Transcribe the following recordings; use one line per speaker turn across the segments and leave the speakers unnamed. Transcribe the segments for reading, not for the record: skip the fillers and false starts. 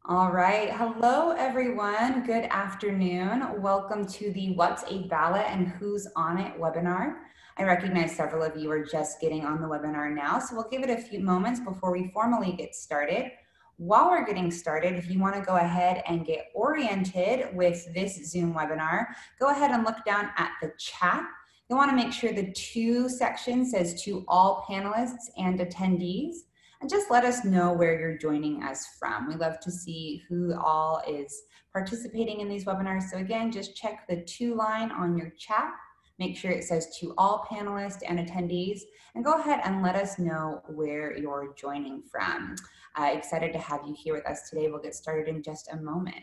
All right. Hello, everyone. Good afternoon. Welcome to the What's a Ballot and Who's on It webinar. I recognize several of you are just getting on the webinar now, so we'll give it a few moments before we formally get started. While we're getting started, if you want to go ahead and get oriented with this Zoom webinar, go ahead and look down at the chat. You'll want to make sure the to section says to all panelists and attendees. And just let us know where you're joining us from. We love to see who all is participating in these webinars. So again, just check the to line on your chat. Make sure it says to all panelists and attendees, and go ahead and let us know where you're joining from. Excited to have you here with us today. We'll get started in just a moment.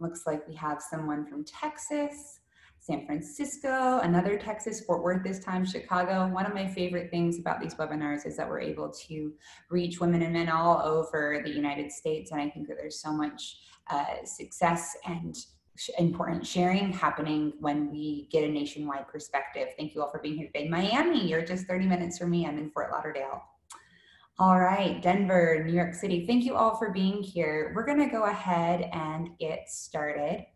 Looks like we have someone from Texas, San Francisco, another Texas, Fort Worth this time, Chicago. One of my favorite things about these webinars is that we're able to reach women and men all over the United States. And I think that there's so much success and important sharing happening when we get a nationwide perspective. Thank you all for being here today. Miami, you're just 30 minutes from me. I'm in Fort Lauderdale. All right, Denver, New York City, thank you all for being here. We're gonna go ahead and get started.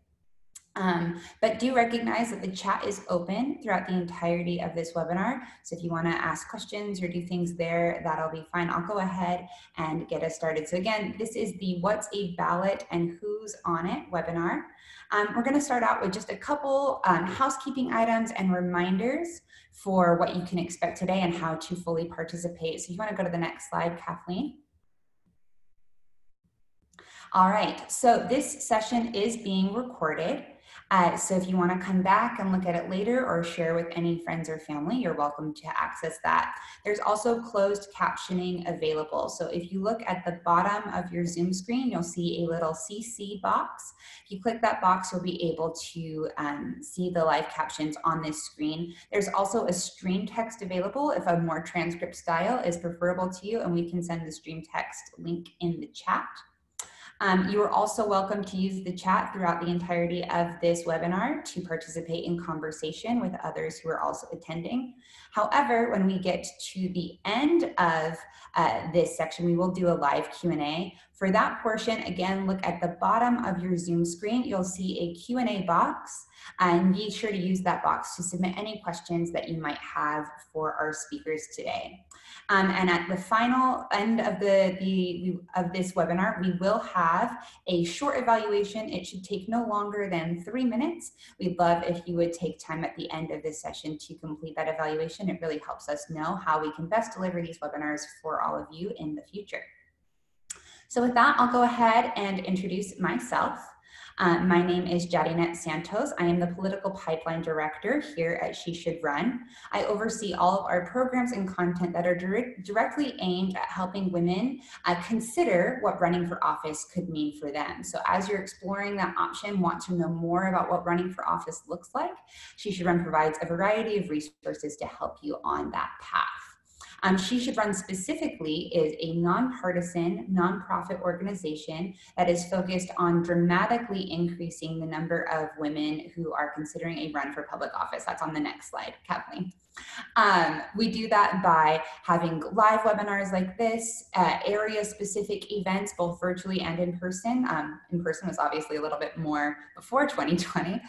But do recognize that the chat is open throughout the entirety of this webinar. So if you want to ask questions or do things there, that'll be fine. I'll go ahead and get us started. So again, this is the What's a Ballot and Who's on It webinar. We're going to start out with just a couple housekeeping items and reminders for what you can expect today and how to fully participate. So if you want to go to the next slide, Kathleen. All right, so this session is being recorded. So if you want to come back and look at it later or share with any friends or family, you're welcome to access that. There's also closed captioning available. So if you look at the bottom of your Zoom screen, you'll see a little CC box. If you click that box, you'll be able to see the live captions on this screen. There's also a stream text available if a more transcript style is preferable to you, and we can send the stream text link in the chat. You are also welcome to use the chat throughout the entirety of this webinar to participate in conversation with others who are also attending. However, when we get to the end of this section, we will do a live Q&A. For that portion, again, look at the bottom of your Zoom screen. You'll see a Q&A box, and be sure to use that box to submit any questions that you might have for our speakers today. And at the final end of this webinar, we will have a short evaluation. It should take no longer than 3 minutes. We'd love if you would take time at the end of this session to complete that evaluation. It really helps us know how we can best deliver these webinars for all of you in the future. So with that, I'll go ahead and introduce myself. My name is Jadinette Santos. I am the Political Pipeline Director here at She Should Run. I oversee all of our programs and content that are directly aimed at helping women consider what running for office could mean for them. So as you're exploring that option, want to know more about what running for office looks like, She Should Run provides a variety of resources to help you on that path. She Should Run specifically is a nonpartisan, nonprofit organization that is focused on dramatically increasing the number of women who are considering a run for public office. That's on the next slide, Kathleen. We do that by having live webinars like this, area-specific events, both virtually and in person. In person was obviously a little bit more before 2020.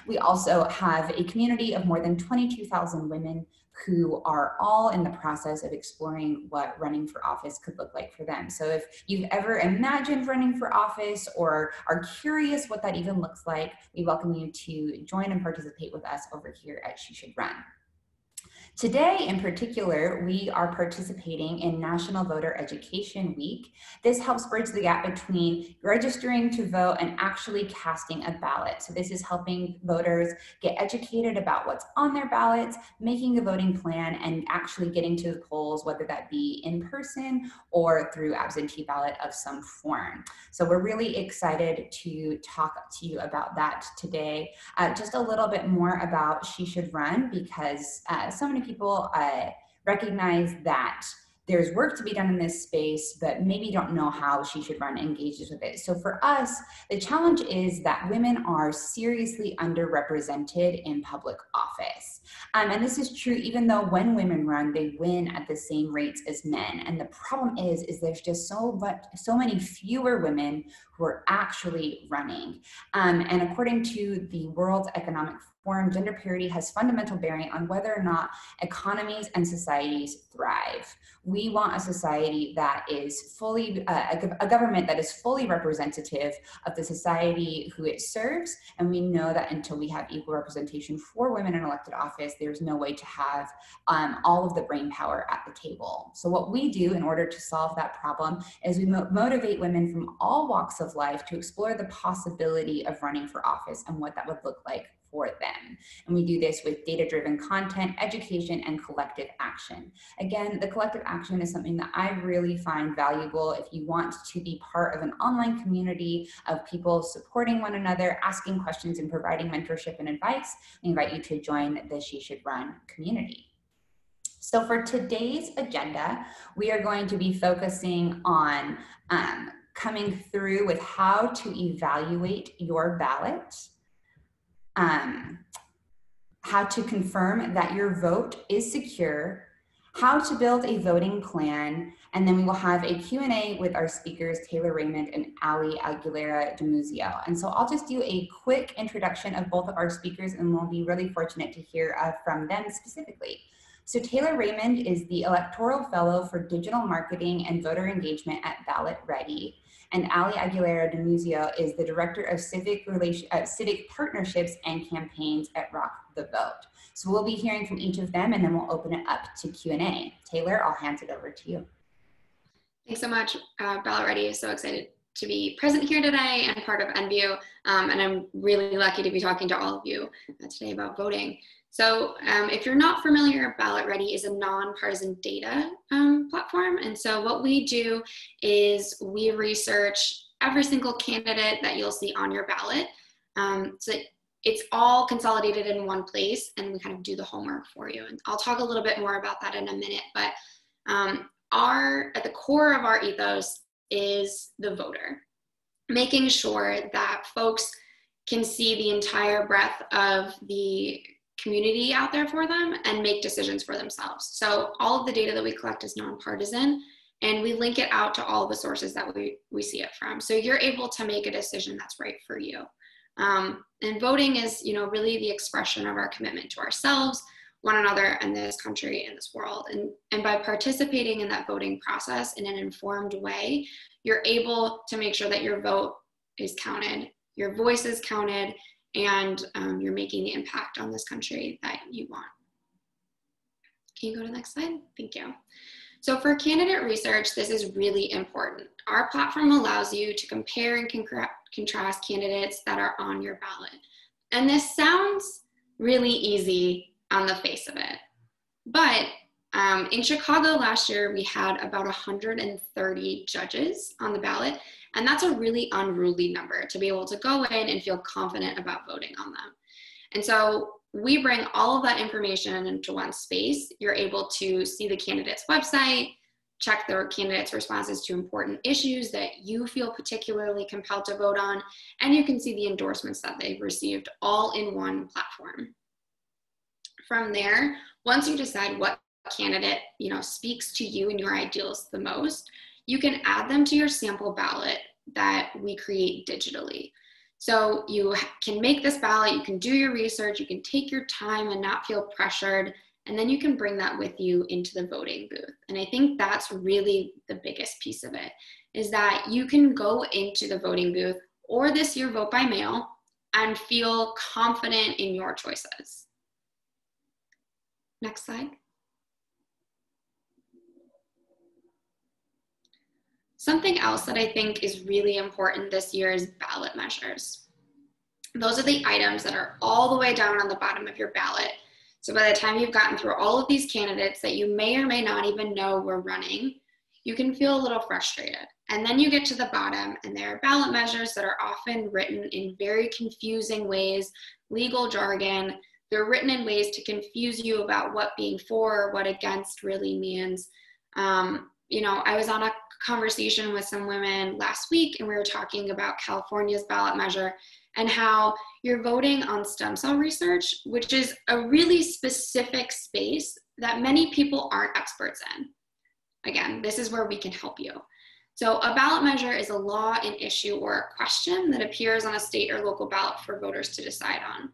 We also have a community of more than 22,000 women who are all in the process of exploring what running for office could look like for them. So if you've ever imagined running for office or are curious what that even looks like, we welcome you to join and participate with us over here at She Should Run. Today, in particular, we are participating in National Voter Education Week. This helps bridge the gap between registering to vote and actually casting a ballot. So this is helping voters get educated about what's on their ballots, making a voting plan, and actually getting to the polls, whether that be in person or through absentee ballot of some form. So we're really excited to talk to you about that today. Just a little bit more about She Should Run, because so many people recognize that there's work to be done in this space, but maybe don't know how she should run engages with it. So for us, the challenge is that women are seriously underrepresented in public office. And this is true even though when women run, they win at the same rates as men. And the problem is there's just so many fewer women who are actually running. And according to the World Economic Forum, gender parity has fundamental bearing on whether or not economies and societies thrive. We want a society that is fully, a government that is fully representative of the society who it serves. And we know that until we have equal representation for women in elected office, there's no way to have all of the brain power at the table. So what we do in order to solve that problem is we motivate women from all walks of life to explore the possibility of running for office and what that would look like for them. And we do this with data-driven content, education, and collective action. Again, the collective action is something that I really find valuable. If you want to be part of an online community of people supporting one another, asking questions, and providing mentorship and advice, I invite you to join the She Should Run community. So for today's agenda, we are going to be focusing on coming through with how to evaluate your ballot, how to confirm that your vote is secure, how to build a voting plan, and then we will have a Q&A with our speakers, Taylor Raymond and Ali Aguilera de Muzio. And so I'll just do a quick introduction of both of our speakers, and we'll be really fortunate to hear from them specifically. So Taylor Raymond is the Electoral Fellow for Digital Marketing and Voter Engagement at Ballot Ready. And Ali Aguilera de Muzio is the Director of Civic Partnerships and Campaigns at Rock the Vote. So we'll be hearing from each of them, and then we'll open it up to Q&A. Taylor, I'll hand it over to you.
Thanks so much. Ballot Ready is so excited to be present here today and part of NVU. And I'm really lucky to be talking to all of you today about voting. So if you're not familiar, Ballot Ready is a nonpartisan data platform. And so what we do is we research every single candidate that you'll see on your ballot. So it's all consolidated in one place, and we kind of do the homework for you. And I'll talk a little bit more about that in a minute, but at the core of our ethos is the voter, making sure that folks can see the entire breadth of the community out there for them and make decisions for themselves. So all of the data that we collect is nonpartisan, and we link it out to all the sources that we see it from. So you're able to make a decision that's right for you. And voting is, really the expression of our commitment to ourselves, one another, and this country and this world. And by participating in that voting process in an informed way, you're able to make sure that your vote is counted, your voice is counted, and you're making the impact on this country that you want. Can you go to the next slide? Thank you. So for candidate research, this is really important. Our platform allows you to compare and contrast candidates that are on your ballot. And this sounds really easy on the face of it. But in Chicago last year, we had about 130 judges on the ballot. And that's a really unruly number to be able to go in and feel confident about voting on them. And so we bring all of that information into one space. You're able to see the candidate's website, check their candidate's responses to important issues that you feel particularly compelled to vote on, and you can see the endorsements that they've received all in one platform. From there, once you decide what candidate speaks to you and your ideals the most, you can add them to your sample ballot that we create digitally. So you can make this ballot, you can do your research, you can take your time and not feel pressured, and then you can bring that with you into the voting booth. And I think that's really the biggest piece of it, is that you can go into the voting booth or this year vote by mail and feel confident in your choices. Next slide. Something else that I think is really important this year is ballot measures. Those are the items that are all the way down on the bottom of your ballot. So by the time you've gotten through all of these candidates that you may or may not even know were running, you can feel a little frustrated. And then you get to the bottom, and there are ballot measures that are often written in very confusing ways, legal jargon. They're written in ways to confuse you about what being for or what against really means. You know, I was on a conversation with some women last week, and we were talking about California's ballot measure and how you're voting on stem cell research, which is a really specific space that many people aren't experts in. Again, this is where we can help you. So a ballot measure is a law, an issue, or a question that appears on a state or local ballot for voters to decide on.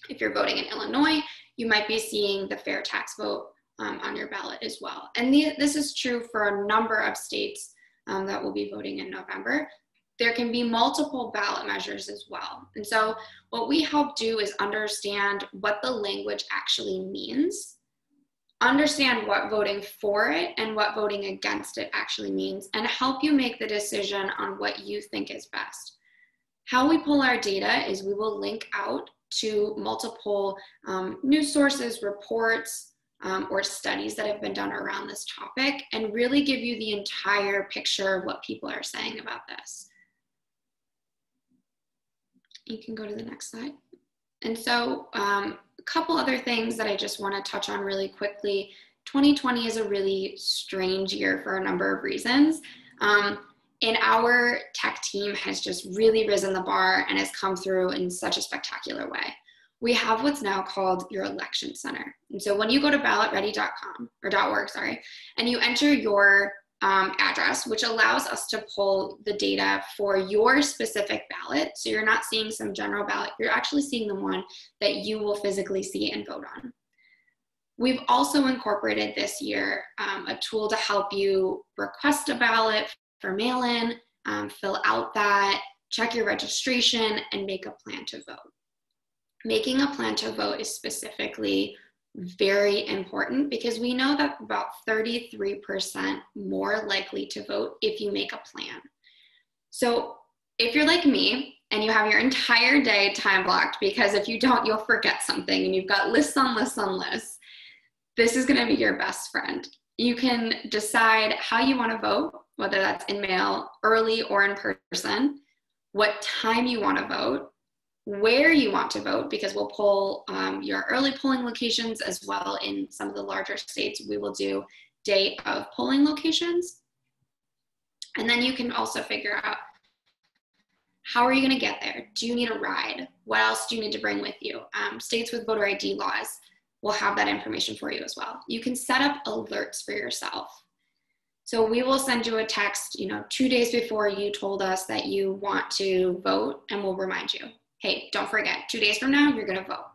If you're voting in Illinois, you might be seeing the fair tax vote on your ballot as well. And this is true for a number of states that will be voting in November. There can be multiple ballot measures as well. And so what we help do is understand what the language actually means, understand what voting for it and what voting against it actually means, and help you make the decision on what you think is best. How we pull our data is we will link out to multiple news sources, reports, or studies that have been done around this topic, and really give you the entire picture of what people are saying about this. You can go to the next slide. And so a couple other things that I just want to touch on really quickly. 2020 is a really strange year for a number of reasons. And our tech team has just really risen the bar and has come through in such a spectacular way. We have what's now called your election center. And so when you go to ballotready.com or .org, sorry, and you enter your address, which allows us to pull the data for your specific ballot. So you're not seeing some general ballot, you're actually seeing the one that you will physically see and vote on. We've also incorporated this year a tool to help you request a ballot for mail-in, fill out that, check your registration, and make a plan to vote. Making a plan to vote is specifically very important because we know that about 33% more likely to vote if you make a plan. So if you're like me and you have your entire day time blocked, because if you don't, you'll forget something and you've got lists on lists on lists, this is gonna be your best friend. You can decide how you wanna vote, whether that's in mail, early or in person, what time you wanna vote, where you want to vote, because we'll pull your early polling locations as well. In some of the larger states, we will do day of polling locations. And then you can also figure out, how are you going to get there? Do you need a ride? What else do you need to bring with you? States with voter ID laws will have that information for you as well. You can set up alerts for yourself. So we will send you a text, 2 days before you told us that you want to vote, and we'll remind you, hey, don't forget, 2 days from now, you're gonna vote.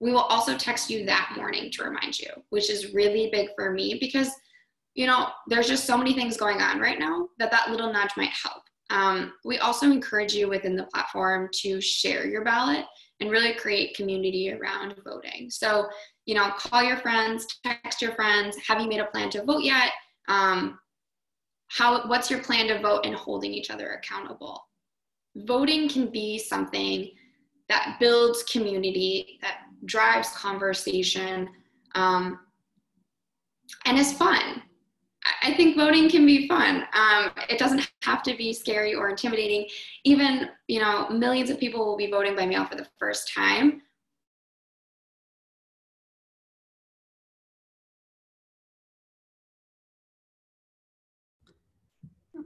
We will also text you that morning to remind you, which is really big for me because, there's just so many things going on right now that little nudge might help. We also encourage you within the platform to share your ballot and really create community around voting. So, call your friends, text your friends, have you made a plan to vote yet? What's your plan to vote, and holding each other accountable. Voting can be something that builds community, that drives conversation, and is fun. I think voting can be fun. It doesn't have to be scary or intimidating. Even, millions of people will be voting by mail for the first time.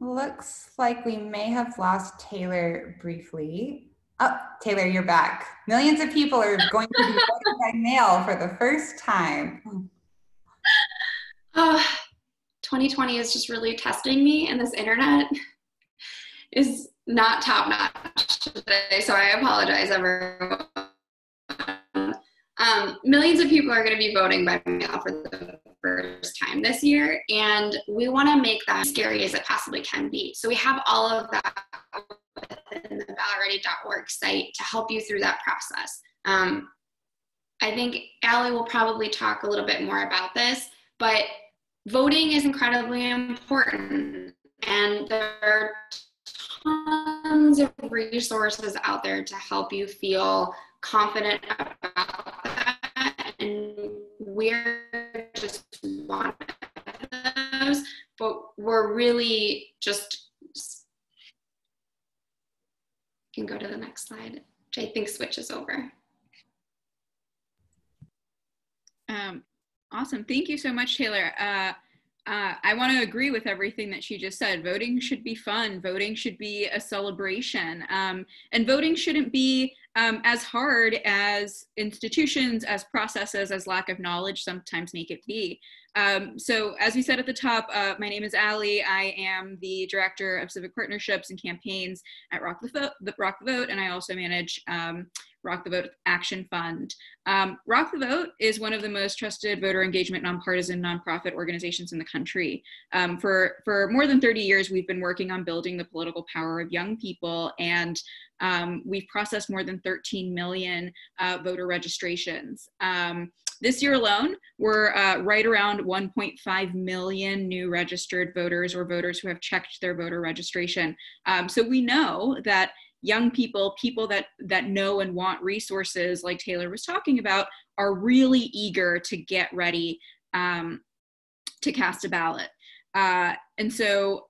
Looks like we may have lost Taylor briefly. Oh, Taylor, you're back. Millions of people are going to be voting by mail for the first time.
2020 is just really testing me, and this internet is not top notch today, so I apologize, everyone. Millions of people are going to be voting by mail for the first time this year, and we want to make that as scary as it possibly can be. So we have all of that within the ballotready.org site to help you through that process. I think Allie will probably talk a little bit more about this, but voting is incredibly important, and there are tons of resources out there to help you feel confident about that, and we're just one of those, but we're really just, you can go to the next slide, which I think switches over.
Awesome. Thank you so much, Taylor. I want to agree with everything that she just said. Voting should be fun. Voting should be a celebration. And voting shouldn't be as hard as institutions, as processes, as lack of knowledge sometimes make it be. So as we said at the top, my name is Allie. I am the Director of Civic Partnerships and Campaigns at Rock the Vote, and I also manage Rock the Vote Action Fund. Rock the Vote is one of the most trusted voter engagement nonpartisan nonprofit organizations in the country. For more than 30 years, we've been working on building the political power of young people, and we've processed more than 13 million voter registrations. This year alone, we're right around 1.5 million new registered voters, or voters who have checked their voter registration. So we know that young people, people that know and want resources like Taylor was talking about, are really eager to get ready to cast a ballot. And so,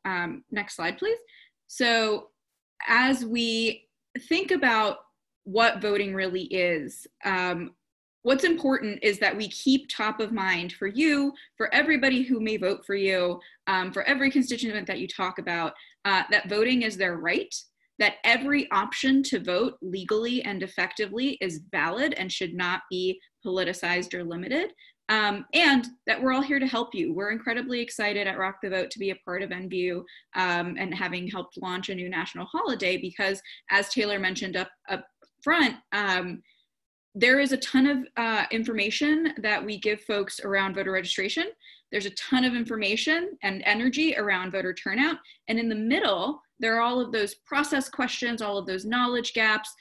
next slide, please. So as we think about what voting really is, what's important is that we keep top of mind for you, for everybody who may vote for you, for every constituent that you talk about, that voting is their right, that every option to vote legally and effectively is valid and should not be politicized or limited, and that we're all here to help you. We're incredibly excited at Rock the Vote to be a part of NBU and having helped launch a new national holiday, because as Taylor mentioned up front, there is a ton of information that we give folks around voter registration. There's a ton of information and energy around voter turnout. And in the middle, there are all of those process questions, all of those knowledge gaps.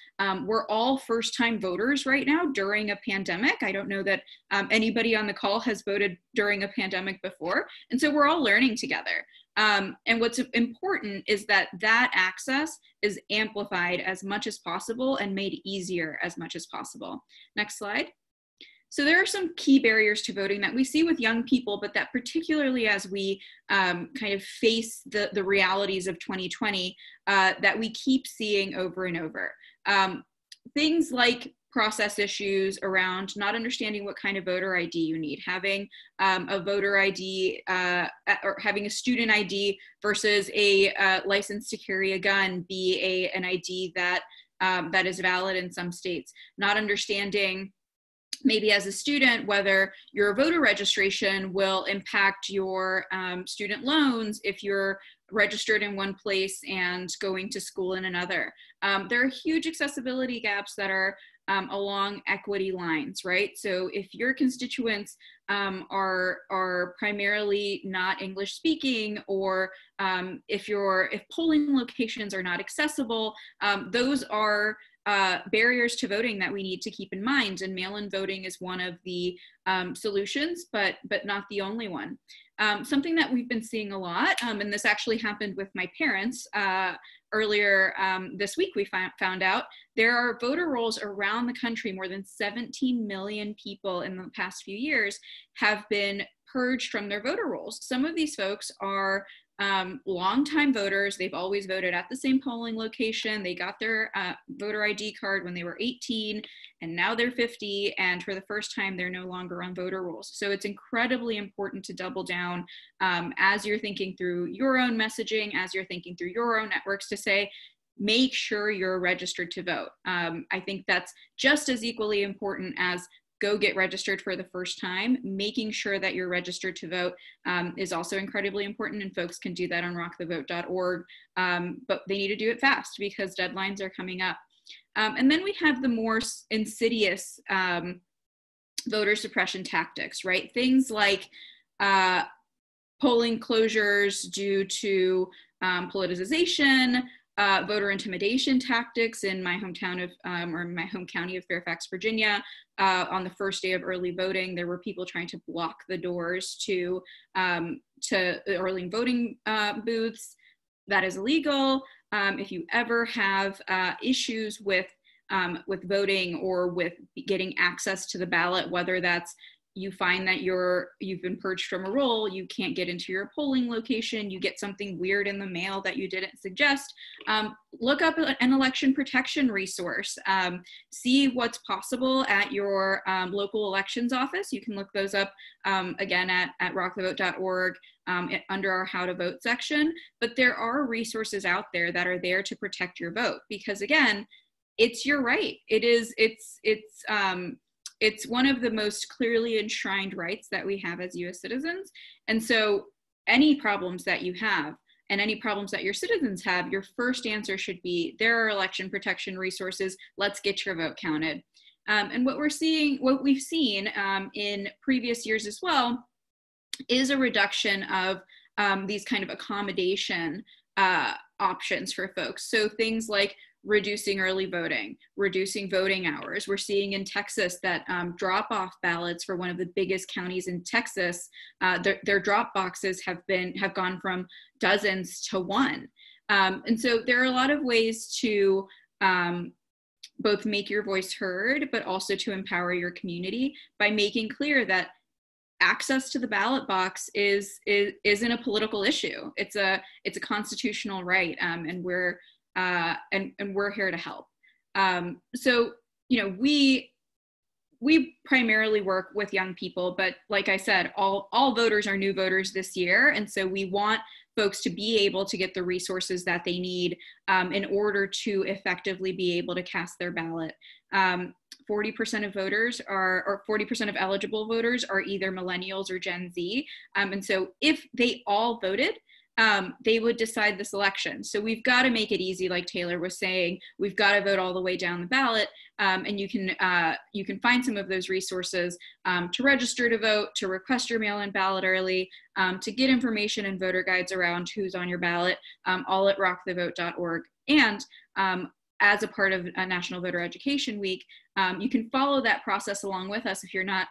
We're all first-time voters right now during a pandemic. I don't know that anybody on the call has voted during a pandemic before. And so we're all learning together. And what's important is that access is amplified as much as possible and made easier as much as possible. Next slide. So there are some key barriers to voting that we see with young people, but that particularly as we kind of face the realities of 2020, that we keep seeing over and over. Things like process issues around not understanding what kind of voter ID you need, having a voter ID or having a student ID versus a license to carry a gun be an ID that is valid in some states, not understanding maybe as a student whether your voter registration will impact your student loans if you're registered in one place and going to school in another. There are huge accessibility gaps that are along equity lines, right? So if your constituents are primarily not English speaking, or if polling locations are not accessible, those are barriers to voting that we need to keep in mind, and mail-in voting is one of the solutions, but not the only one. Something that we've been seeing a lot, and this actually happened with my parents earlier this week, we found out there are voter rolls around the country. More than 17 million people in the past few years have been purged from their voter rolls. Some of these folks are longtime voters. They've always voted at the same polling location. They got their voter ID card when they were 18, and now they're 50, and for the first time, they're no longer on voter rolls. So it's incredibly important to double down as you're thinking through your own messaging, as you're thinking through your own networks, to say, make sure you're registered to vote. I think that's just as equally important as go get registered for the first time. Making sure that you're registered to vote is also incredibly important, and folks can do that on rockthevote.org, but they need to do it fast because deadlines are coming up. And then we have the more insidious voter suppression tactics, right? Things like polling closures due to politicization, voter intimidation tactics in my hometown of, or my home county of Fairfax, Virginia. On the first day of early voting, there were people trying to block the doors to the early voting booths. That is illegal. If you ever have issues with voting or with getting access to the ballot, whether that's you find that you've been purged from a role, you can't get into your polling location, you get something weird in the mail that you didn't suggest, look up an election protection resource. See what's possible at your local elections office. You can look those up again at rockthevote.org under our How to Vote section. But there are resources out there that are there to protect your vote, because again, it's your right. It's one of the most clearly enshrined rights that we have as US citizens. And so any problems that you have and any problems that your citizens have, your first answer should be, there are election protection resources, let's get your vote counted. And what we've seen in previous years as well is a reduction of these kind of accommodation options for folks. So things like reducing early voting, reducing voting hours. We're seeing in Texas that drop-off ballots for one of the biggest counties in Texas, their drop boxes have gone from dozens to one. And so there are a lot of ways to both make your voice heard, but also to empower your community by making clear that access to the ballot box isn't a political issue. It's a constitutional right, and we're here to help. So, we primarily work with young people, but like I said, all voters are new voters this year. And so we want folks to be able to get the resources that they need in order to effectively be able to cast their ballot. 40% of voters or 40% of eligible voters are either millennials or Gen Z. And so if they all voted, they would decide this election. So we've got to make it easy, like Taylor was saying. We've got to vote all the way down the ballot, and you can find some of those resources to register to vote, to request your mail-in ballot early, to get information and voter guides around who's on your ballot, all at rockthevote.org. And as a part of National Voter Education Week, you can follow that process along with us. If you're not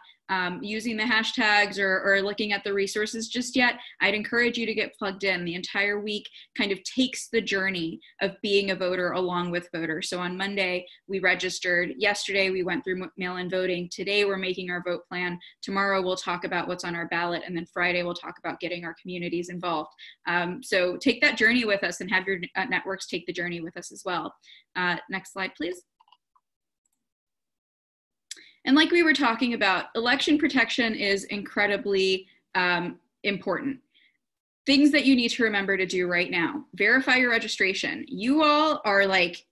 using the hashtags or looking at the resources just yet, I'd encourage you to get plugged in. The entire week kind of takes the journey of being a voter along with voters. So on Monday, we registered. Yesterday, we went through mail-in voting. Today, we're making our vote plan. Tomorrow, we'll talk about what's on our ballot. And then Friday, we'll talk about getting our communities involved. So take that journey with us and have your networks take the journey with us as well. Next slide, please. And like we were talking about, election protection is incredibly important. Things that you need to remember to do right now: verify your registration. You all are like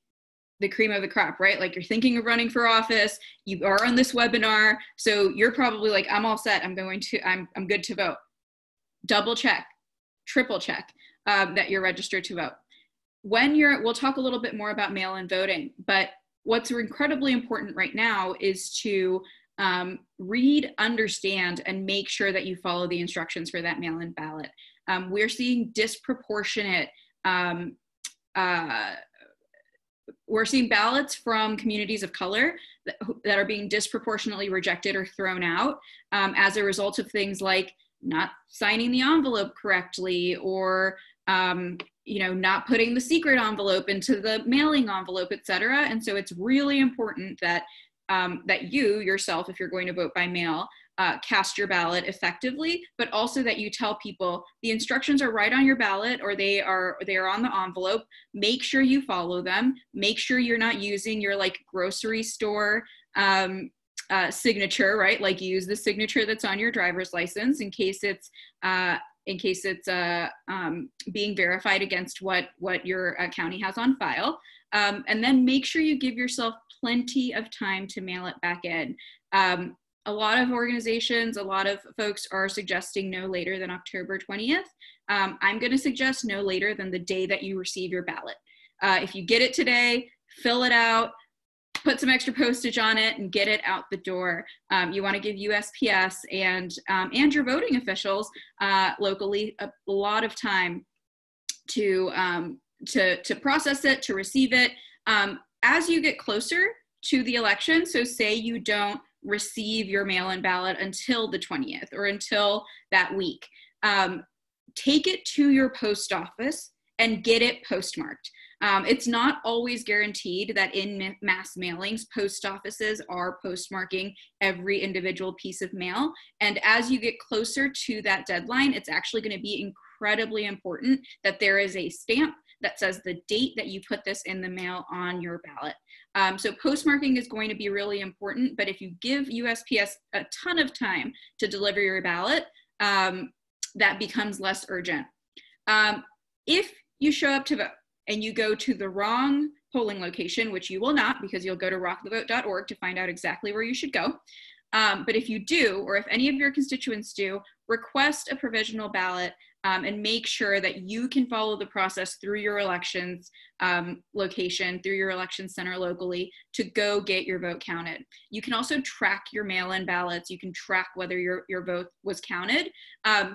the cream of the crop, right? Like, you're thinking of running for office, you are on this webinar, so you're probably like, I'm all set, I'm good to vote. Double check, triple check that you're registered to vote. We'll talk a little bit more about mail-in voting, but what's incredibly important right now is to read, understand, and make sure that you follow the instructions for that mail-in ballot. We're seeing disproportionate, we're seeing ballots from communities of color that are being disproportionately rejected or thrown out as a result of things like not signing the envelope correctly, or not putting the secret envelope into the mailing envelope, et cetera. And so it's really important that that you yourself, if you're going to vote by mail, cast your ballot effectively, but also that you tell people the instructions are right on your ballot, or they are on the envelope. Make sure you follow them. Make sure you're not using your like grocery store signature, right? Like, use the signature that's on your driver's license in case it's being verified against what your county has on file. And then make sure you give yourself plenty of time to mail it back in. A lot of organizations, a lot of folks are suggesting no later than October 20th. I'm going to suggest no later than the day that you receive your ballot. If you get it today, fill it out, put some extra postage on it, and get it out the door. You want to give USPS and your voting officials locally a lot of time to process it, to receive it. As you get closer to the election, so say you don't receive your mail-in ballot until the 20th or until that week, take it to your post office and get it postmarked. It's not always guaranteed that in mass mailings, post offices are postmarking every individual piece of mail. And as you get closer to that deadline, it's actually going to be incredibly important that there is a stamp that says the date that you put this in the mail on your ballot. So postmarking is going to be really important, but if you give USPS a ton of time to deliver your ballot, that becomes less urgent. If you show up to vote and you go to the wrong polling location, which you will not because you'll go to rockthevote.org to find out exactly where you should go. But if you do, or if any of your constituents do, request a provisional ballot and make sure that you can follow the process through your elections location, through your election center locally to go get your vote counted. You can also track your mail-in ballots. You can track whether your vote was counted.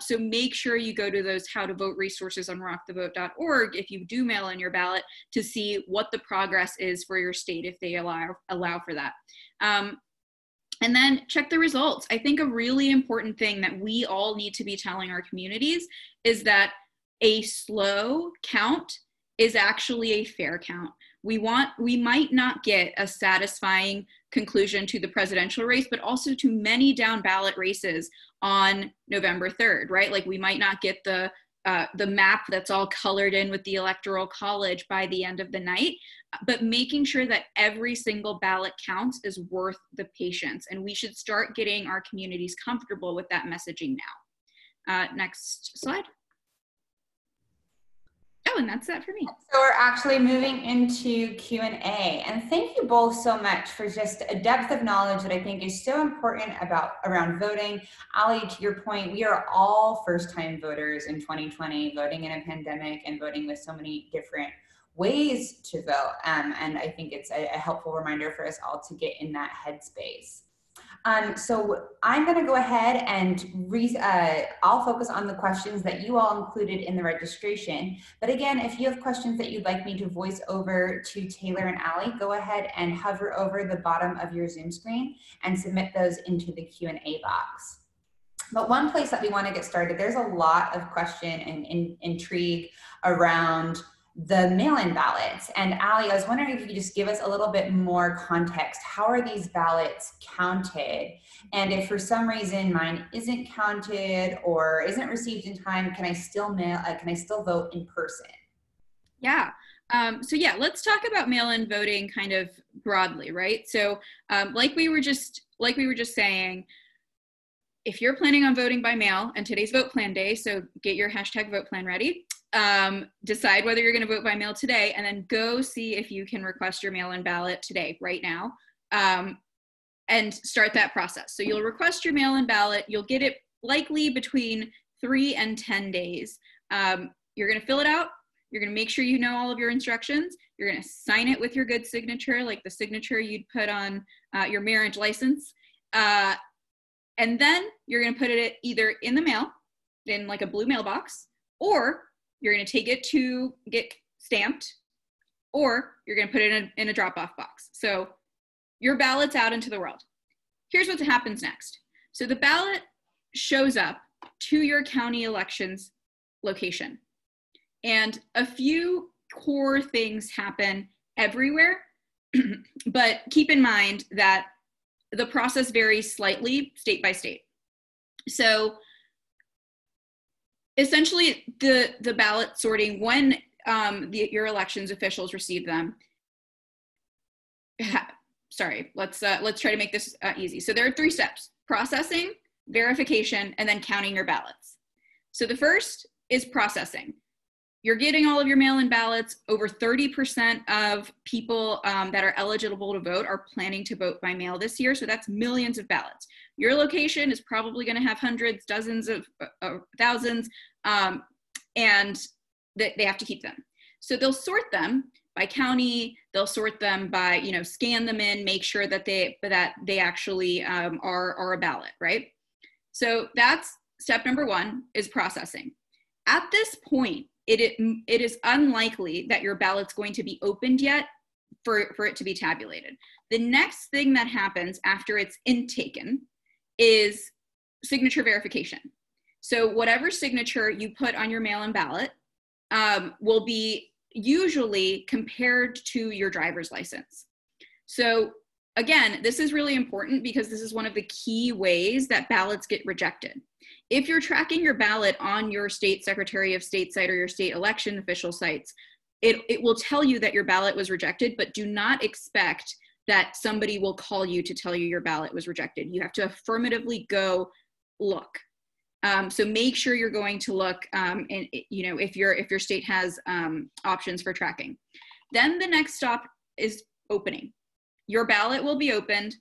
So make sure you go to those how to vote resources on rockthevote.org if you do mail in your ballot to see what the progress is for your state if they allow for that. And then check the results. I think a really important thing that we all need to be telling our communities is that a slow count is actually a fair count. We might not get a satisfying conclusion to the presidential race, but also to many down ballot races on November 3rd, right? Like we might not get the map that's all colored in with the Electoral College by the end of the night, but making sure that every single ballot counts is worth the patience. And we should start getting our communities comfortable with that messaging now. Next slide. Oh, and that's that for me.
So we're actually moving into Q&A. And thank you both so much for just a depth of knowledge that I think is so important around voting. Ali, to your point, we are all first-time voters in 2020, voting in a pandemic and voting with so many different ways to vote. And I think it's a helpful reminder for us all to get in that headspace. So I'm going to go ahead and I'll focus on the questions that you all included in the registration. But again, if you have questions that you'd like me to voice over to Taylor and Ali, go ahead and hover over the bottom of your Zoom screen and submit those into the Q&A box. But one place that we want to get started, there's a lot of question and intrigue around the mail-in ballots. And Ali, I was wondering if you could just give us a little bit more context. How are these ballots counted? And if for some reason mine isn't counted or isn't received in time, can I still vote in person?
Yeah. So let's talk about mail-in voting kind of broadly, right? So like we were just saying, if you're planning on voting by mail, and today's vote plan day, so get your hashtag vote plan ready. Decide whether you're going to vote by mail today, and then go see if you can request your mail-in ballot today, right now, and start that process. So you'll request your mail-in ballot. You'll get it likely between 3 and 10 days. You're going to fill it out. You're going to make sure you know all of your instructions. You're going to sign it with your good signature, like the signature you'd put on your marriage license. And then you're going to put it either in the mail, in like a blue mailbox, or you're going to take it to get stamped, or you're going to put it in a drop-off box. So your ballot's out into the world. Here's what happens next. So the ballot shows up to your county elections location. And a few core things happen everywhere, but keep in mind that the process varies slightly state by state. So essentially, the ballot sorting, when your elections officials receive them, let's try to make this easy. So there are 3 steps: processing, verification, and then counting your ballots. So the first is processing. You're getting all of your mail-in ballots. Over 30% of people that are eligible to vote are planning to vote by mail this year. So that's millions of ballots. Your location is probably going to have hundreds, dozens of thousands, and they have to keep them. So they'll sort them by county. They'll sort them by, scan them in, make sure that they actually are a ballot, right? So that's step number 1, is processing. At this point, it is unlikely that your ballot's going to be opened yet for it to be tabulated. The next thing that happens after it's intaken is signature verification. So whatever signature you put on your mail-in ballot, will be usually compared to your driver's license. So again, this is really important because this is one of the key ways that ballots get rejected. If you're tracking your ballot on your state Secretary of State site or your state election official sites, it will tell you that your ballot was rejected, but do not expect that somebody will call you to tell you your ballot was rejected. You have to affirmatively go look. So make sure you're going to look, and you know, if your state has options for tracking. Then the next stop is opening. Your ballot will be opened,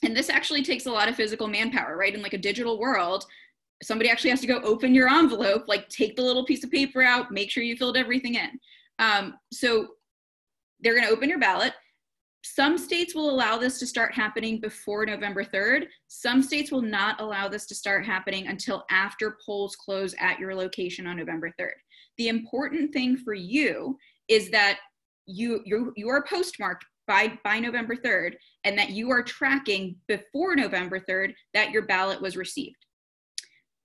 and this actually takes a lot of physical manpower, right? In like a digital world, somebody actually has to go open your envelope, like take the little piece of paper out, make sure you filled everything in. So they're going to open your ballot. Some states will allow this to start happening before November 3rd. Some states will not allow this to start happening until after polls close at your location on November 3rd. The important thing for you is that you are postmarked by November 3rd, and that you are tracking before November 3rd that your ballot was received.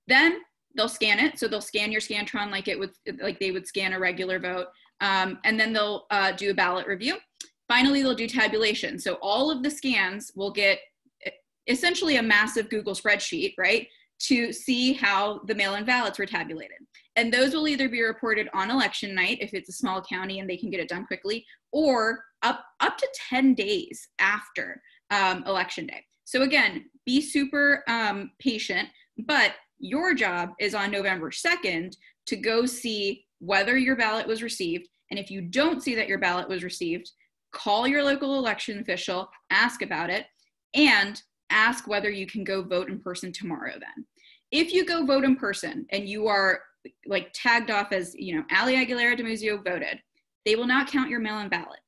Then they'll scan it. So they'll scan your Scantron like they would scan a regular vote. And then they'll do a ballot review. Finally, they'll do tabulation. So all of the scans will get essentially a massive Google spreadsheet, right, to see how the mail-in ballots were tabulated. And those will either be reported on election night if it's a small county and they can get it done quickly, or up to 10 days after election day. So again, be super patient, but your job is on November 2nd to go see whether your ballot was received. And if you don't see that your ballot was received, call your local election official, ask about it, and ask whether you can go vote in person tomorrow then. If you go vote in person and you are like tagged off as, you know, Ali Aguilera de Muzio voted, they will not count your mail-in ballot.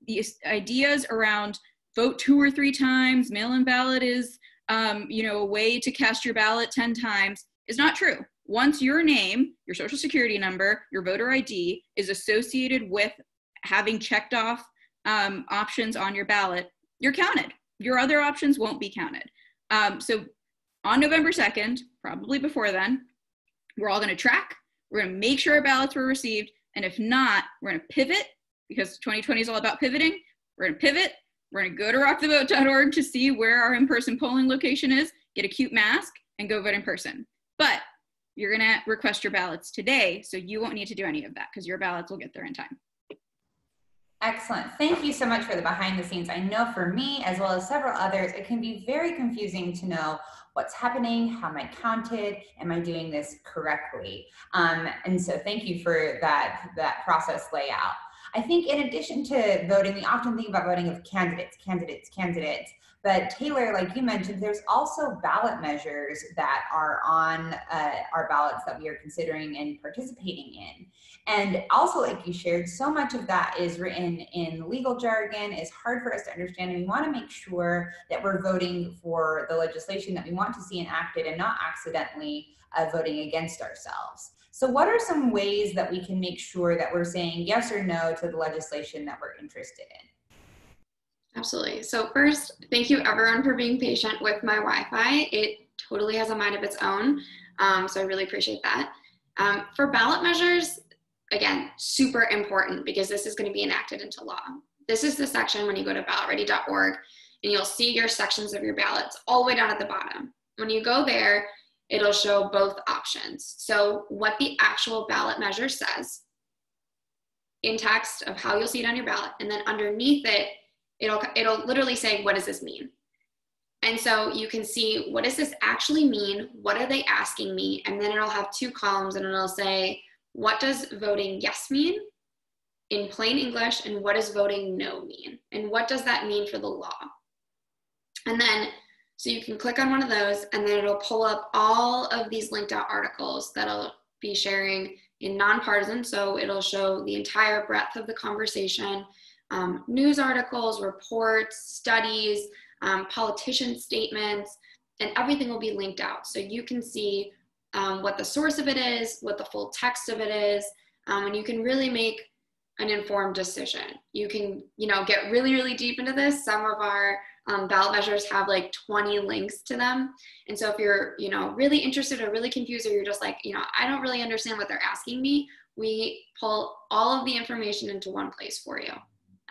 The ideas around vote 2 or 3 times, mail-in ballot is, you know, a way to cast your ballot 10 times is not true. Once your name, your social security number, your voter ID is associated with having checked off options on your ballot, you're counted. Your other options won't be counted. So on November 2nd, probably before then, we're all going to track. We're going to make sure our ballots were received. And if not, we're going to pivot, because 2020 is all about pivoting. We're going to pivot. We're going to go to rockthevote.org to see where our in-person polling location is, get a cute mask, and go vote in person. But you're going to request your ballots today, so you won't need to do any of that because your ballots will get there in time.
Excellent. Thank you so much for the behind the scenes. I know for me, as well as several others, it can be very confusing to know what's happening, how am I counted, am I doing this correctly? And so thank you for that process layout. I think in addition to voting, we often think about voting of candidates. But Taylor, like you mentioned, there's also ballot measures that are on our ballots that we are considering and participating in. And also, like you shared, so much of that is written in legal jargon, is hard for us to understand, and we want to make sure that we're voting for the legislation that we want to see enacted and not accidentally voting against ourselves. So what are some ways that we can make sure that we're saying yes or no to the legislation that we're interested in?
Absolutely. So first, thank you everyone for being patient with my Wi-Fi. It totally has a mind of its own. So I really appreciate that. For ballot measures, again, super important because this is going to be enacted into law. This is the section when you go to ballotready.org and you'll see your sections of your ballots all the way down at the bottom. When you go there, it'll show both options. So what the actual ballot measure says in text of how you'll see it on your ballot, and then underneath it, it'll literally say, what does this mean? And so you can see, what does this actually mean? What are they asking me? And then it'll have 2 columns and it'll say, what does voting yes mean in plain English? And what does voting no mean? And what does that mean for the law? And then, so you can click on one of those and then it'll pull up all of these linked out articles that I'll be sharing in nonpartisan. So it'll show the entire breadth of the conversation, news articles, reports, studies, politician statements, and everything will be linked out. So you can see what the source of it is, what the full text of it is, and you can really make an informed decision. You can, get really, really deep into this. Some of our ballot measures have like 20 links to them. And so if you're, really interested or really confused, or you're just like, I don't really understand what they're asking me, we pull all of the information into one place for you.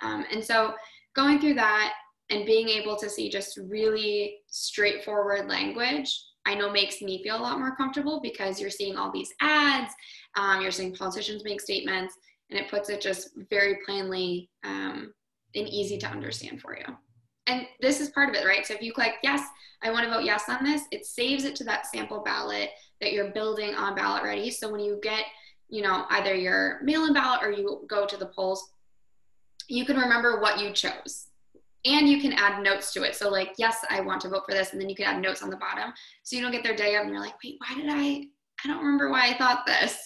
And so going through that and being able to see just really straightforward language, I know makes me feel a lot more comfortable, because you're seeing all these ads, you're seeing politicians make statements, and it puts it just very plainly and easy to understand for you. And this is part of it, right? So if you click, yes, I want to vote yes on this, it saves it to that sample ballot that you're building on Ballot Ready. So when you get, either your mail-in ballot or you go to the polls, you can remember what you chose. And you can add notes to it. So like, yes, I want to vote for this. And then you can add notes on the bottom. So you don't get there day of and you're like, wait, I don't remember why I thought this.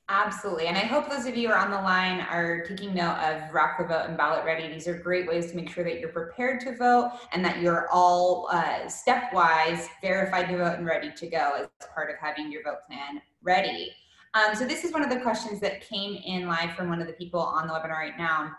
Absolutely. And I hope those of you who are on the line are taking note of Rock the Vote and Ballot Ready. These are great ways to make sure that you're prepared to vote and that you're all stepwise verified to vote and ready to go as part of having your vote plan ready. So this is one of the questions that came in live from one of the people on the webinar right now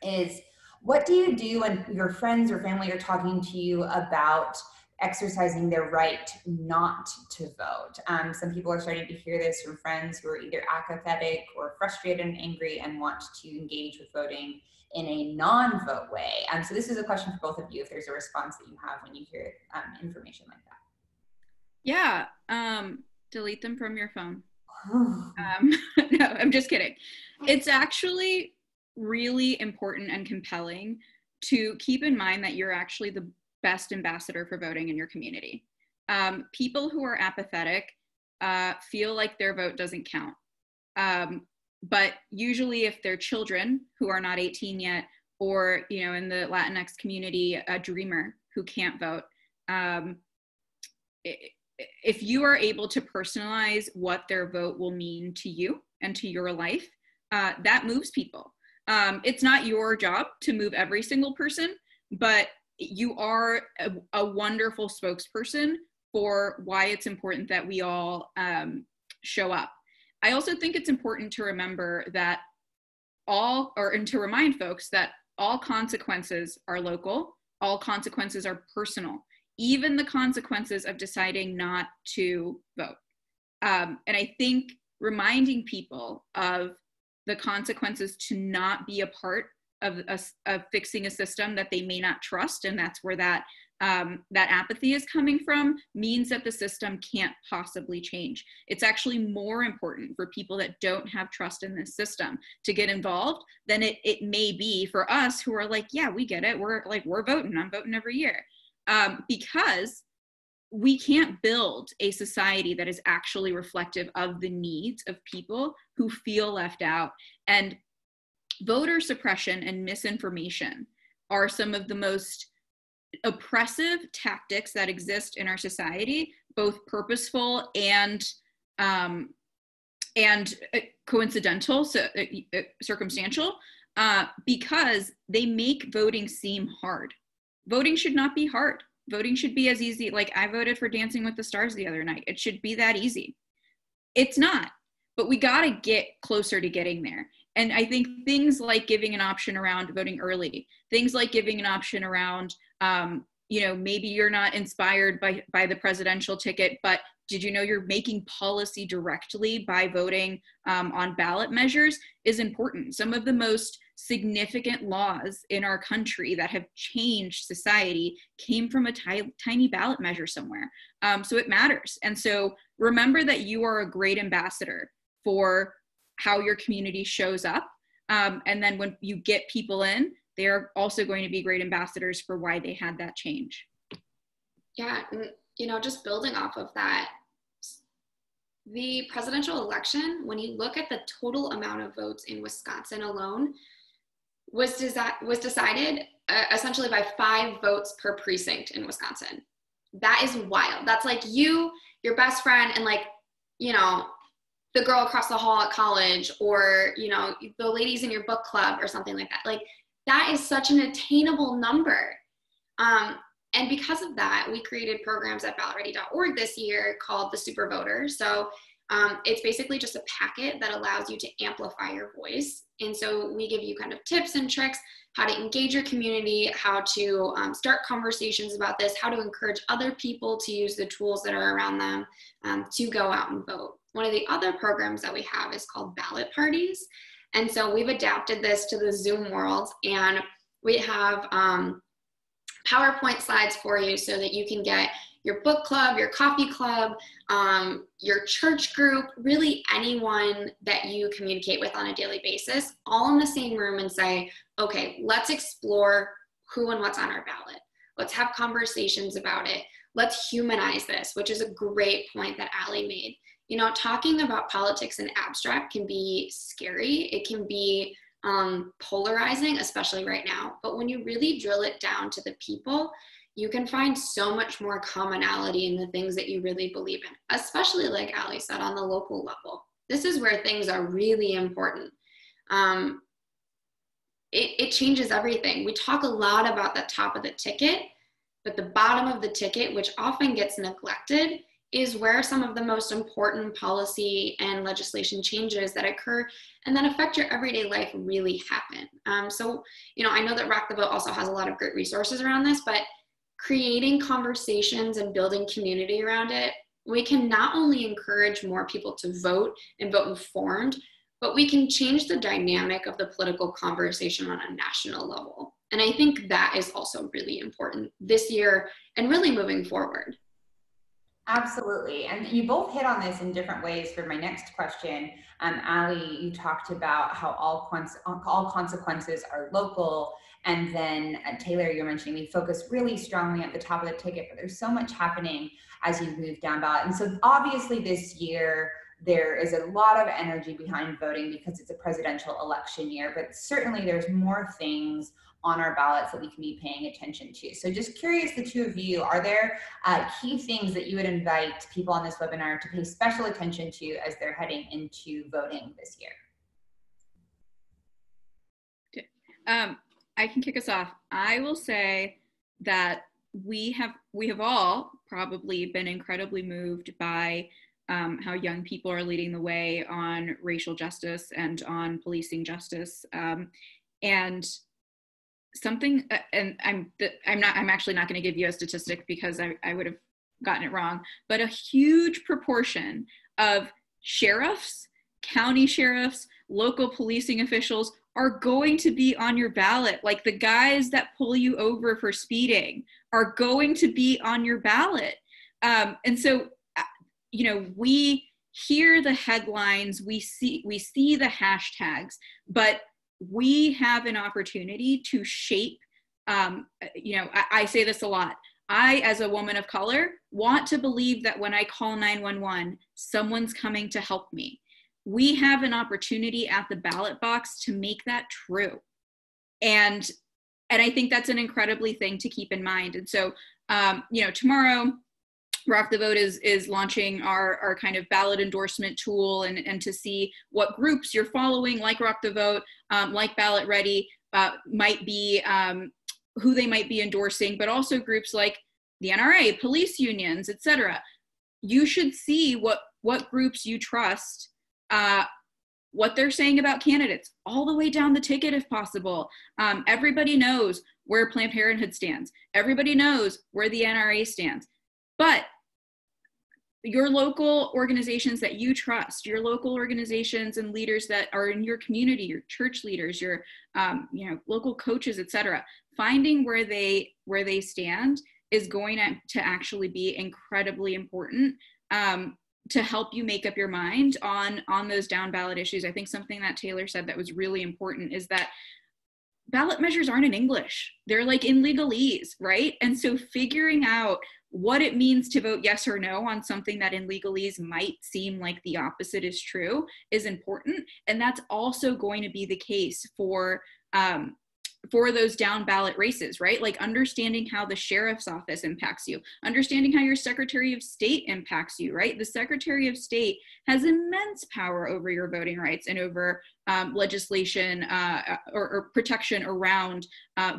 is, what do you do when your friends or family are talking to you about exercising their right not to vote? Some people are starting to hear this from friends who are either apathetic or frustrated and angry and want to engage with voting in a non-vote way. So this is a question for both of you, if there's a response that you have when you hear information like that.
Yeah, delete them from your phone. No, I'm just kidding. It's actually really important and compelling to keep in mind that you're actually the best ambassador for voting in your community. People who are apathetic feel like their vote doesn't count. But usually if they're children who are not 18 yet, or in the Latinx community, a dreamer who can't vote, if you are able to personalize what their vote will mean to you and to your life, that moves people. It's not your job to move every single person, but you are a wonderful spokesperson for why it's important that we all show up. I also think it's important to remember that and to remind folks that all consequences are local, all consequences are personal, even the consequences of deciding not to vote. And I think reminding people of the consequences to not be a part of fixing a system that they may not trust, and that's where that apathy is coming from, means that the system can't possibly change. It's actually more important for people that don't have trust in this system to get involved than it may be for us who are like, yeah, we get it. We're voting. I'm voting every year. Because we can't build a society that is actually reflective of the needs of people who feel left out. And voter suppression and misinformation are some of the most oppressive tactics that exist in our society, both purposeful and coincidental, circumstantial, because they make voting seem hard. Voting should not be hard. Voting should be as easy. Like, I voted for Dancing with the Stars the other night. It should be that easy. It's not, but we got to get closer to getting there. And I think things like giving an option around voting early, things like giving an option around, maybe you're not inspired by the presidential ticket, but did you know you're making policy directly by voting on ballot measures is important. Some of the most significant laws in our country that have changed society came from a tiny ballot measure somewhere. So it matters. And so remember that you are a great ambassador for how your community shows up. And then when you get people in, they are also going to be great ambassadors for why they had that change.
Yeah, and, just building off of that, the presidential election, when you look at the total amount of votes in Wisconsin alone, was decided essentially by 5 votes per precinct in Wisconsin. That is wild. That's like you, your best friend, and the girl across the hall at college, or, the ladies in your book club or something like that. Like, that is such an attainable number. And because of that, we created programs at ballotready.org this year called the Super Voter. So it's basically just a packet that allows you to amplify your voice. And so we give you kind of tips and tricks, how to engage your community, how to start conversations about this, how to encourage other people to use the tools that are around them to go out and vote. One of the other programs that we have is called Ballot Parties. And so we've adapted this to the Zoom world, and we have PowerPoint slides for you so that you can get your book club, your coffee club, your church group, really anyone that you communicate with on a daily basis, all in the same room, and say, okay, let's explore who and what's on our ballot. Let's have conversations about it. Let's humanize this, which is a great point that Allie made. You know, talking about politics in abstract can be scary. It can be polarizing, especially right now. But when you really drill it down to the people, you can find so much more commonality in the things that you really believe in, especially like Allie said, on the local level. This is where things are really important. It changes everything. We talk a lot about the top of the ticket, but the bottom of the ticket, which often gets neglected, is where some of the most important policy and legislation changes that occur and that affect your everyday life really happen. So, you know, I know that Rock the Vote also has a lot of great resources around this, but creating conversations and building community around it, we can not only encourage more people to vote and vote informed, but we can change the dynamic of the political conversation on a national level. And I think that is also really important this year and really moving forward.
Absolutely. And you both hit on this in different ways for my next question. Allie, you talked about how all consequences are local. And then Taylor, you're mentioning we focus really strongly at the top of the ticket, but there's so much happening as you move down ballot. And so obviously this year, there is a lot of energy behind voting because it's a presidential election year, but certainly there's more things on our ballots that we can be paying attention to. So just curious, the two of you, are there key things that you would invite people on this webinar to pay special attention to as they're heading into voting this year?
I can kick us off. I will say that we have all probably been incredibly moved by how young people are leading the way on racial justice and on policing justice. And something, and I'm actually not going to give you a statistic because I would have gotten it wrong, but a huge proportion of sheriffs, county sheriffs, local policing officials are going to be on your ballot. Like the guys that pull you over for speeding are going to be on your ballot. And so, you know, we hear the headlines, we see the hashtags, but we have an opportunity to shape, you know, I say this a lot. I, as a woman of color, want to believe that when I call 911, someone's coming to help me. We have an opportunity at the ballot box to make that true. And I think that's an incredibly thing to keep in mind. And so, you know, tomorrow, Rock the Vote is launching our kind of ballot endorsement tool, and to see what groups you're following, like Rock the Vote, like Ballot Ready, might be, who they might be endorsing, but also groups like the NRA, police unions, etc. You should see what groups you trust, what they're saying about candidates, all the way down the ticket if possible. Everybody knows where Planned Parenthood stands. Everybody knows where the NRA stands. But your local organizations that you trust, your local organizations and leaders that are in your community, your church leaders, your you know, local coaches, etc., finding where they stand is going to actually be incredibly important to help you make up your mind on those down ballot issues. I think something that Taylor said that was really important is that ballot measures aren't in English. They're like in legalese, right? And so figuring out what it means to vote yes or no on something that in legalese might seem like the opposite is true is important. And that's also going to be the case for those down ballot races, right? Like understanding how the sheriff's office impacts you, understanding how your Secretary of State impacts you, right? The Secretary of State has immense power over your voting rights and over legislation or protection around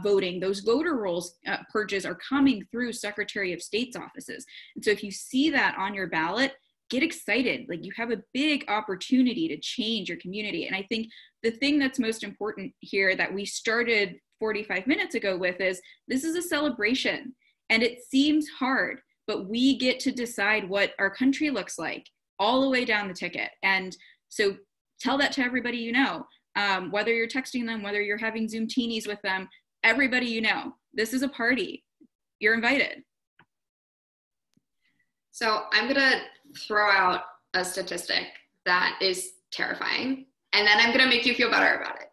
voting. Those voter rolls purges are coming through Secretary of State's offices. And so if you see that on your ballot, get excited. Like you have a big opportunity to change your community. And I think the thing that's most important here that we started 45 minutes ago with is this is a celebration, and it seems hard, but we get to decide what our country looks like. all the way down the ticket. And so tell that to everybody you know, whether you're texting them, whether you're having Zoom teenies with them, everybody you know, this is a party. You're invited.
So I'm gonna throw out a statistic that is terrifying, and then I'm gonna make you feel better about it.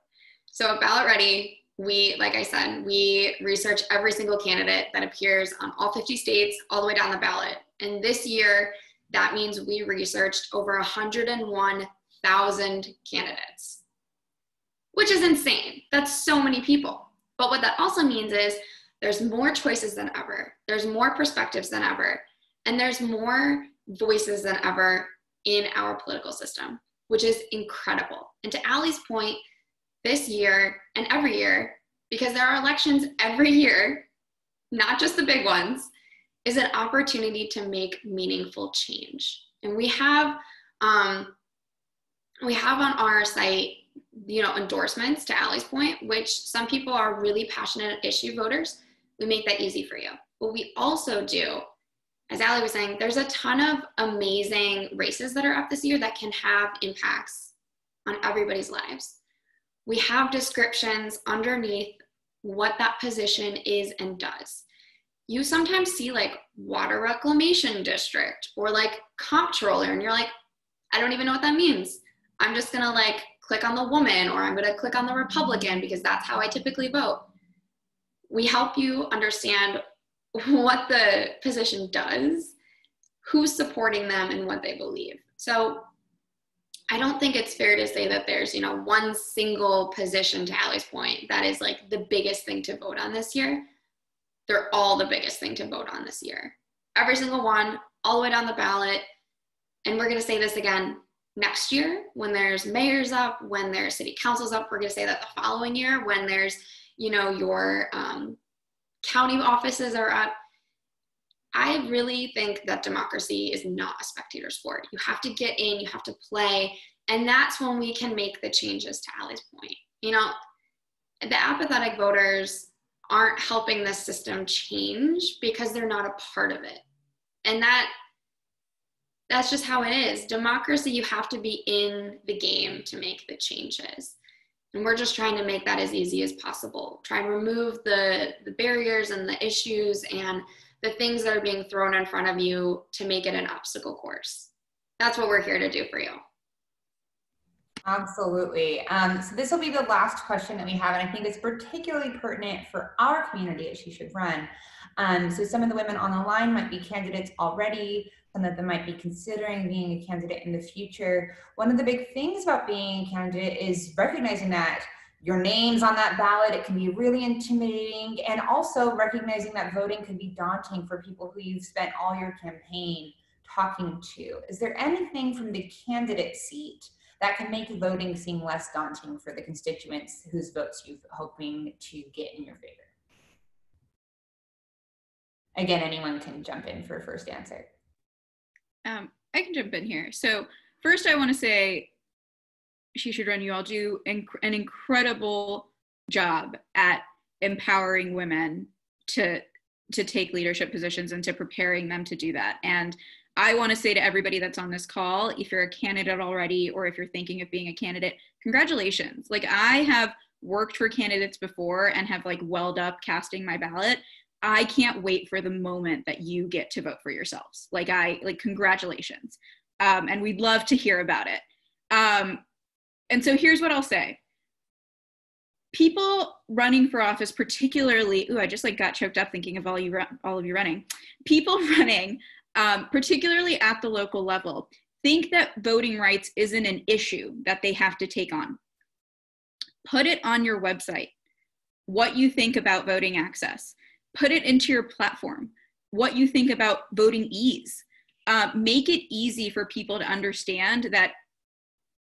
So at Ballot Ready, we, like I said, we research every single candidate that appears on all 50 states, all the way down the ballot. And this year, that means we researched over 101,000 candidates, which is insane. That's so many people. But what that also means is there's more choices than ever. There's more perspectives than ever. And there's more voices than ever in our political system, which is incredible. And to Allie's point, this year and every year, because there are elections every year, not just the big ones, is an opportunity to make meaningful change. And we have on our site, endorsements, to Allie's point, which some people are really passionate issue voters. We make that easy for you. But we also do, as Allie was saying, there's a ton of amazing races that are up this year that can have impacts on everybody's lives. We have descriptions underneath what that position is and does. You sometimes see like water reclamation district or like comptroller, and you're like, I don't even know what that means. I'm just gonna like click on the woman, or I'm gonna click on the Republican because that's how I typically vote. We help you understand what the position does, who's supporting them, and what they believe. So I don't think it's fair to say that there's, one single position, to Allie's point, that is like the biggest thing to vote on this year. They're all the biggest thing to vote on this year. Every single one, all the way down the ballot. And we're gonna say this again next year when there's mayors up, when there's city councils up. We're gonna say that the following year when there's, your county offices are up. I really think that democracy is not a spectator sport. You have to get in, you have to play, and that's when we can make the changes, to Allie's point. The apathetic voters aren't helping the system change because they're not a part of it. And that's just how it is. Democracy, you have to be in the game to make the changes. And we're just trying to make that as easy as possible. Try and remove the barriers and the issues and the things that are being thrown in front of you to make it an obstacle course. That's what we're here to do for you.
Absolutely. So this will be the last question that we have, and I think it's particularly pertinent for our community at She Should Run. So some of the women on the line might be candidates already. Some of them might be considering being a candidate in the future. One of the big things about being a candidate is recognizing that your name's on that ballot. It can be really intimidating, and also recognizing that voting can be daunting for people who you've spent all your campaign talking to. Is there anything from the candidate seat that can make voting seem less daunting for the constituents whose votes you're hoping to get in your favor? Again, anyone can jump in for a first answer.
I can jump in here. So first I want to say, She Should Run, you all do an incredible job at empowering women to take leadership positions and to preparing them to do that. And I want to say to everybody that's on this call, if you're a candidate already, or if you're thinking of being a candidate, congratulations. Like, I have worked for candidates before and have like welled up casting my ballot. I can't wait for the moment that you get to vote for yourselves. Congratulations. And we'd love to hear about it. And so here's what I'll say. People running for office, particularly, I just got choked up thinking of all of you running. People running, particularly at the local level, think that voting rights isn't an issue that they have to take on. Put it on your website, what you think about voting access. Put it into your platform, what you think about voting ease. Make it easy for people to understand that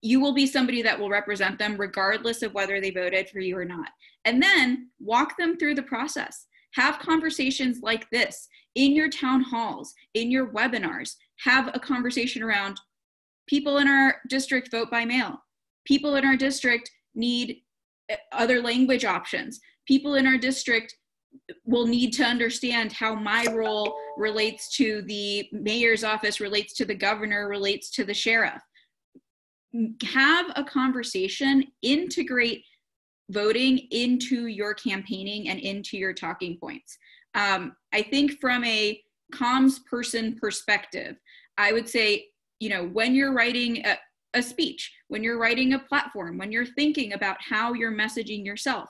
you will be somebody that will represent them regardless of whether they voted for you or not. And then walk them through the process. Have conversations like this in your town halls, in your webinars. Have a conversation around people in our district vote by mail. People in our district need other language options. People in our district will need to understand how my role relates to the mayor's office, relates to the governor, relates to the sheriff. Have a conversation, integrate voting into your campaigning and into your talking points. I think from a comms person perspective, I would say, you know, when you're writing a speech, when you're writing a platform, when you're thinking about how you're messaging yourself,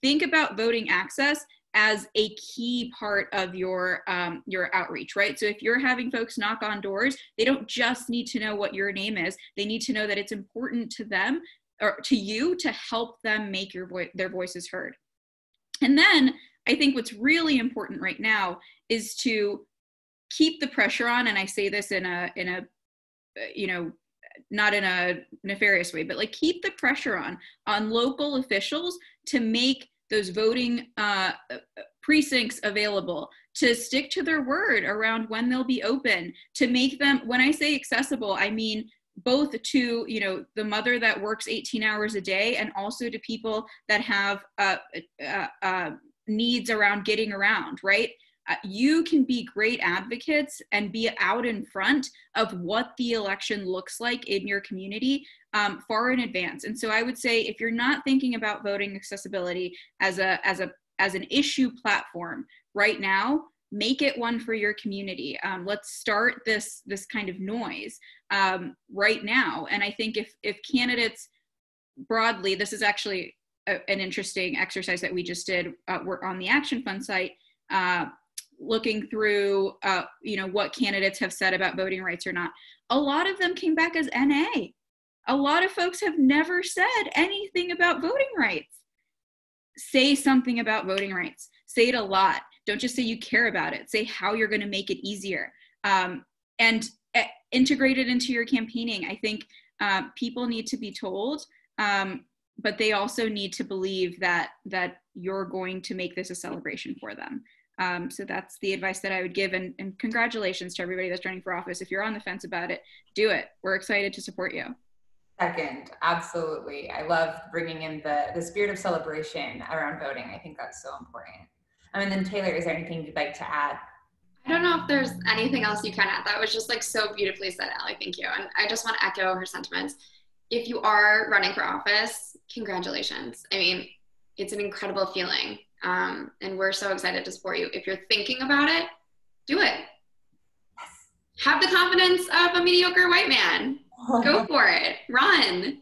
think about voting access as a key part of your outreach, right? So if you're having folks knock on doors, they don't just need to know what your name is. They need to know that it's important to them or to you to help them make their voices heard. And then I think what's really important right now is to keep the pressure on, and I say this in a you know, not in a nefarious way, but like keep the pressure on local officials to make those voting precincts available, to stick to their word around when they'll be open, to make them, when I say accessible, I mean both to, you know, the mother that works 18 hours a day and also to people that have needs around getting around, right? You can be great advocates and be out in front of what the election looks like in your community far in advance. And so I would say, if you're not thinking about voting accessibility as an issue platform right now, make it one for your community. Let's start this kind of noise right now. And I think if candidates broadly, this is actually an interesting exercise that we just did. We're on the Action Fund site, looking through, you know, what candidates have said about voting rights or not. A lot of them came back as NA. A lot of folks have never said anything about voting rights. Say something about voting rights. Say it a lot. Don't just say you care about it. Say how you're going to make it easier, and integrate it into your campaigning. I think people need to be told, but they also need to believe that you're going to make this a celebration for them. So that's the advice that I would give, and congratulations to everybody that's running for office. If you're on the fence about it, do it. We're excited to support you.
Second, absolutely. I love bringing in the spirit of celebration around voting. I think that's so important. And then Taylor, is there anything you'd like to add?
I don't know if there's anything else you can add. That was just like so beautifully said, Allie. Thank you. And I just want to echo her sentiments. If you are running for office, congratulations. I mean, it's an incredible feeling. And we're so excited to support you. If you're thinking about it, do it. Have the confidence of a mediocre white man. Go for it. Run.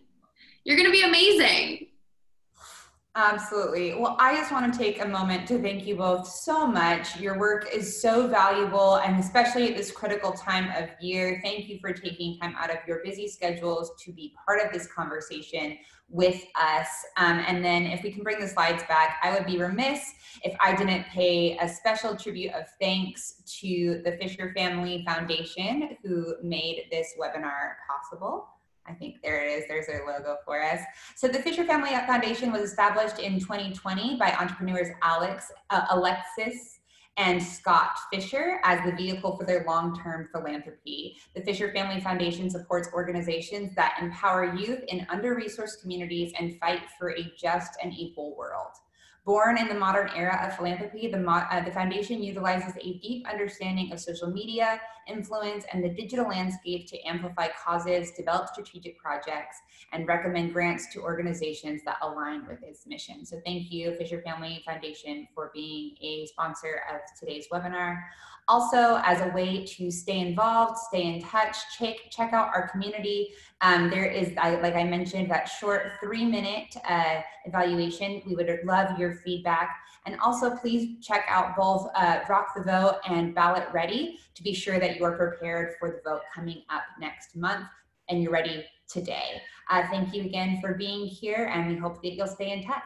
You're going to be amazing.
Absolutely. Well, I just want to take a moment to thank you both so much. Your work is so valuable, and especially at this critical time of year. Thank you for taking time out of your busy schedules to be part of this conversation with us. And then if we can bring the slides back, I would be remiss if I didn't pay a special tribute of thanks to the Fisher Family Foundation, who made this webinar possible. I think there it is. There's their logo for us. So the Fisher Family Foundation was established in 2020 by entrepreneurs Alexis and Scott Fisher as the vehicle for their long-term philanthropy. The Fisher Family Foundation supports organizations that empower youth in under-resourced communities and fight for a just and equal world. Born in the modern era of philanthropy, the foundation utilizes a deep understanding of social media, influence, and the digital landscape to amplify causes, develop strategic projects, and recommend grants to organizations that align with its mission. So thank you, Fisher Family Foundation, for being a sponsor of today's webinar. Also, as a way to stay involved, stay in touch, check out our community. There is, like I mentioned, that short 3-minute evaluation. We would love your feedback. And also, please check out both Rock the Vote and Ballot Ready to be sure that you are prepared for the vote coming up next month and you're ready today. Thank you again for being here, and we hope that you'll stay in touch.